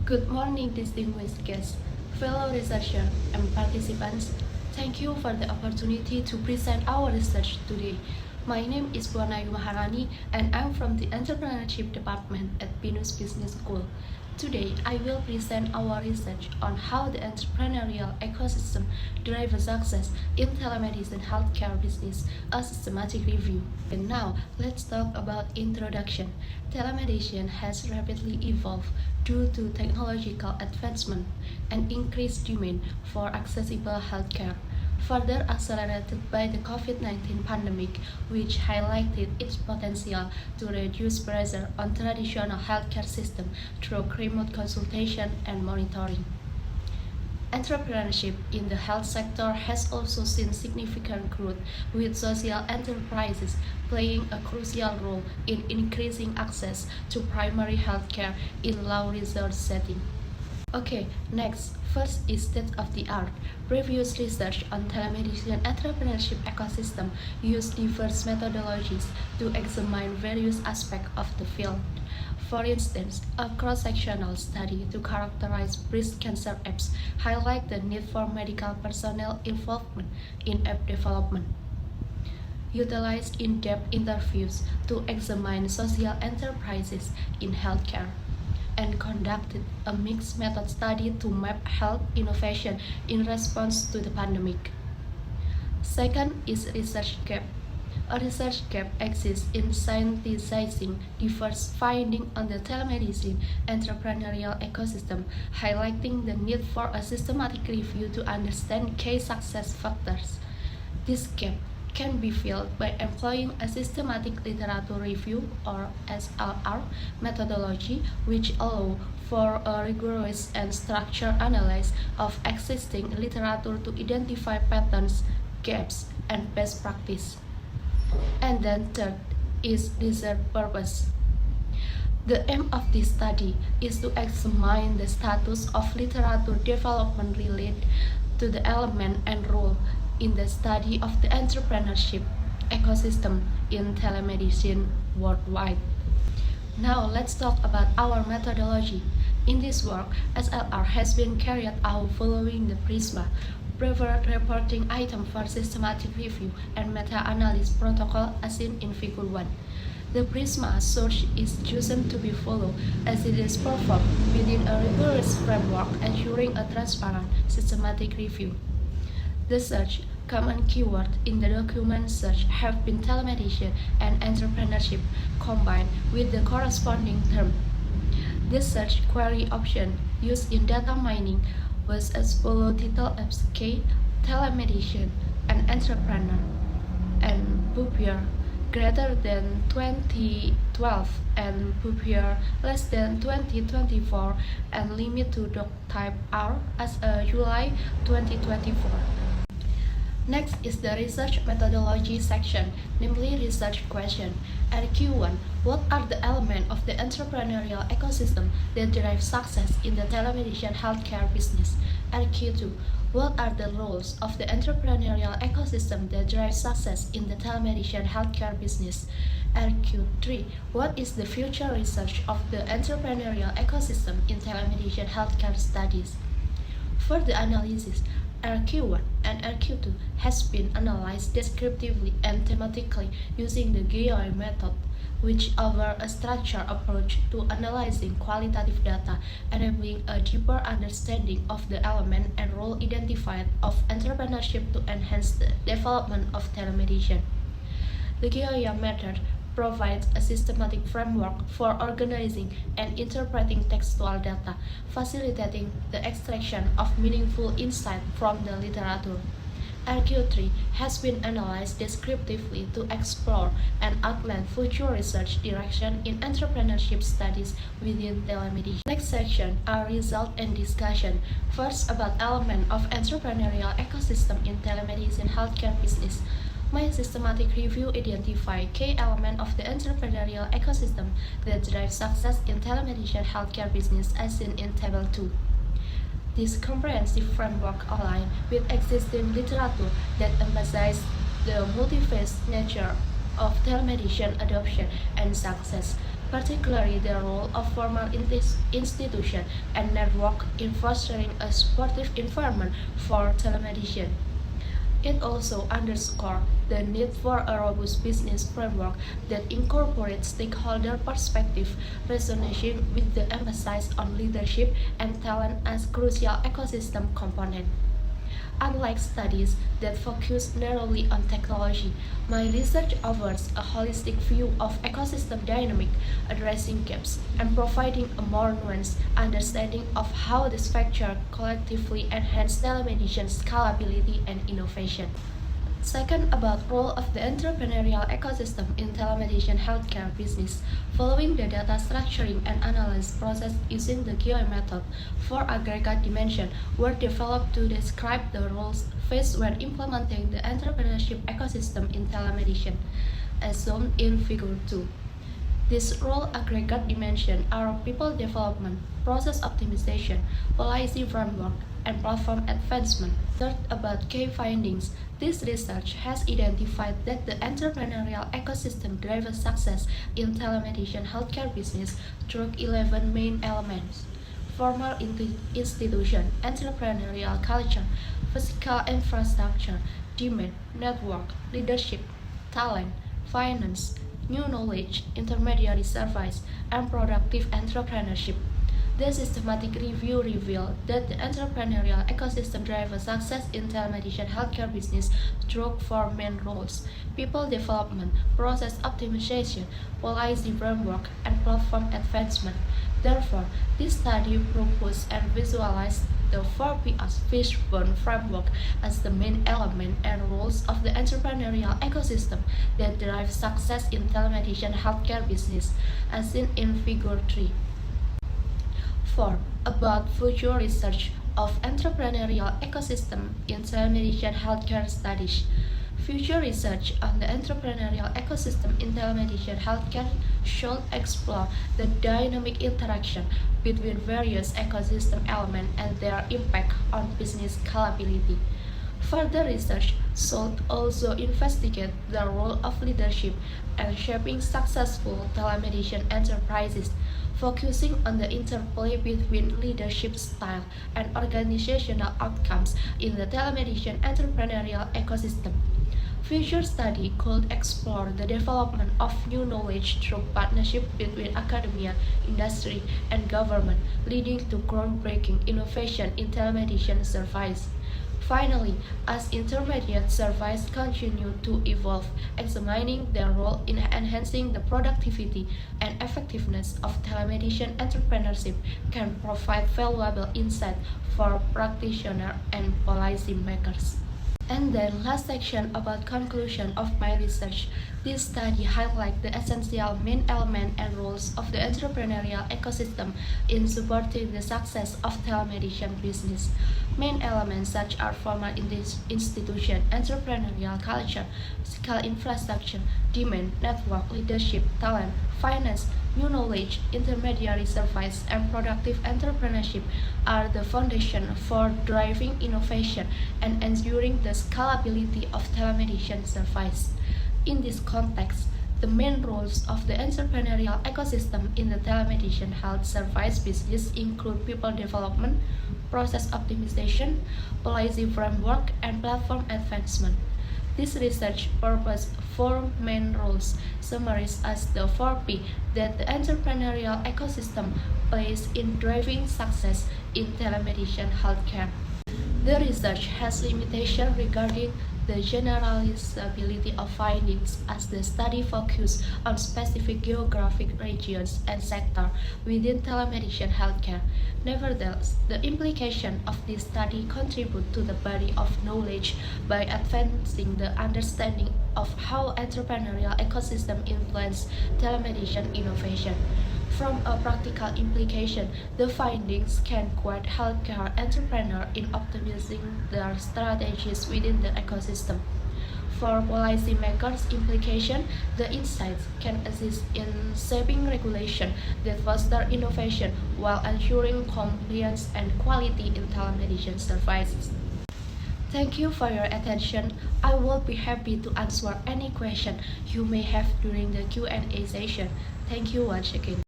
Good morning, distinguished guests, fellow researchers, and participants. Thank you for the opportunity to present our research today. My name is Buanayu Maharani, and I'm from the Entrepreneurship Department at Pinus Business School. Today, I will present our research on how the entrepreneurial ecosystem drives success in telemedicine healthcare business, a systematic review. And now, let's talk about introduction. Telemedicine has rapidly evolved due to technological advancement and increased demand for accessible healthcare, further accelerated by the COVID-19 pandemic, which highlighted its potential to reduce pressure on traditional healthcare system through remote consultation and monitoring. Entrepreneurship in the health sector has also seen significant growth, with social enterprises playing a crucial role in increasing access to primary healthcare in low-resource settings. Okay, next, first is state of the art. Previous research on telemedicine entrepreneurship ecosystem used diverse methodologies to examine various aspects of the field. For instance, a cross-sectional study to characterize breast cancer apps highlight the need for medical personnel involvement in app development. Utilized in-depth interviews to examine social enterprises in healthcare, and conducted a mixed method study to map health innovation in response to the pandemic. Second is research gap. A research gap exists in synthesizing diverse findings on the telemedicine entrepreneurial ecosystem, highlighting the need for a systematic review to understand key success factors. This gap can be filled by employing a systematic literature review or SLR methodology, which allows for a rigorous and structured analysis of existing literature to identify patterns, gaps, and best practice. And then third is research purpose. The aim of this study is to examine the status of literature development related to the element and role in the study of the entrepreneurship ecosystem in telemedicine worldwide. Now let's talk about our methodology. In this work, SLR has been carried out following the PRISMA, Preferred Reporting Item for Systematic Review and Meta-Analysis Protocol as seen in Figure 1. The PRISMA search is chosen to be followed as it is performed within a rigorous framework ensuring a transparent, systematic review. The search common keywords in the document search have been telemedicine and entrepreneurship combined with the corresponding term. This search query option used in data mining was as follows: title apps K, telemedicine, and entrepreneur, and PUPIR greater than 2012 and PUPIR less than 2024, and limit to doc type R as July 2024. Next is the research methodology section, namely research question. RQ1. What are the elements of the entrepreneurial ecosystem that drive success in the telemedicine healthcare business? RQ2. What are the roles of the entrepreneurial ecosystem that drive success in the telemedicine healthcare business? RQ3. What is the future research of the entrepreneurial ecosystem in telemedicine healthcare studies? For the analysis, RQ1 and RQ2 has been analyzed descriptively and thematically using the GEOI method, which offers a structured approach to analyzing qualitative data, enabling a deeper understanding of the element and role identified of entrepreneurship to enhance the development of telemedicine. The GEOI method provides a systematic framework for organizing and interpreting textual data, facilitating the extraction of meaningful insight from the literature. RQ3 has been analyzed descriptively to explore and outline future research direction in entrepreneurship studies within telemedicine. Next section are results and discussion. First, about element of entrepreneurial ecosystem in telemedicine healthcare business. My systematic review identified key elements of the entrepreneurial ecosystem that drive success in telemedicine healthcare business as seen in Table 2. This comprehensive framework aligns with existing literature that emphasizes the multi-phase nature of telemedicine adoption and success, particularly the role of formal institution and network in fostering a supportive environment for telemedicine. It also underscores the need for a robust business framework that incorporates stakeholder perspective, resonating with the emphasis on leadership and talent as crucial ecosystem component. Unlike studies that focus narrowly on technology, my research offers a holistic view of ecosystem dynamic, addressing gaps and providing a more nuanced understanding of how these factors collectively enhance telemedicine scalability and innovation. Second, about role of the entrepreneurial ecosystem in telemedicine healthcare business. Following the data structuring and analysis process using the QA method, four aggregate dimensions were developed to describe the roles faced when implementing the entrepreneurship ecosystem in telemedicine, as shown in Figure 2. These role aggregate dimensions are people development, process optimization, policy framework, and platform advancement. Third, about key findings. This research has identified that the entrepreneurial ecosystem drives success in telemedicine healthcare business through 11 main elements: formal institution, entrepreneurial culture, physical infrastructure, demand, network, leadership, talent, finance, new knowledge, intermediary service, and productive entrepreneurship. The systematic review revealed that the entrepreneurial ecosystem drives success in telemedicine healthcare business through four main roles: people development, process optimization, policy framework, and platform advancement. Therefore, this study proposed and visualized the 4Ps Fishbone framework as the main element and roles of the entrepreneurial ecosystem that drive success in telemedicine healthcare business, as seen in Figure 3. 4. About future research of entrepreneurial ecosystem in telemedicine healthcare studies. Future research on the entrepreneurial ecosystem in telemedicine healthcare should explore the dynamic interaction between various ecosystem elements and their impact on business scalability. Further research should also investigate the role of leadership and shaping successful telemedicine enterprises, focusing on the interplay between leadership style and organizational outcomes in the telemedicine entrepreneurial ecosystem. Future study could explore the development of new knowledge through partnership between academia, industry, and government, leading to groundbreaking innovation in telemedicine service. Finally, as intermediate services continue to evolve, examining their role in enhancing the productivity and effectiveness of telemedicine entrepreneurship can provide valuable insight for practitioners and policymakers. And then last section about conclusion of my research. This study highlights the essential main element and roles of the entrepreneurial ecosystem in supporting the success of telemedicine business. Main elements such are formal institution, entrepreneurial culture, physical infrastructure, demand, network, leadership, talent, finance, new knowledge, intermediary service, and productive entrepreneurship are the foundation for driving innovation and ensuring the scalability of telemedicine service. In this context, the main roles of the entrepreneurial ecosystem in the telemedicine health service business include people development, process optimization, policy framework, and platform advancement. This research proposed four main roles, summarized as the 4P that the entrepreneurial ecosystem plays in driving success in telemedicine healthcare. The research has limitations regarding the generalizability of findings as the study focused on specific geographic regions and sectors within telemedicine healthcare. Nevertheless, the implication of this study contribute to the body of knowledge by advancing the understanding of how entrepreneurial ecosystem influence telemedicine innovation. From a practical implication, the findings can guide healthcare entrepreneurs in optimizing their strategies within the ecosystem. For policymakers' implication, the insights can assist in shaping regulation that foster innovation while ensuring compliance and quality in telemedicine services. Thank you for your attention. I will be happy to answer any question you may have during the Q&A session. Thank you once again.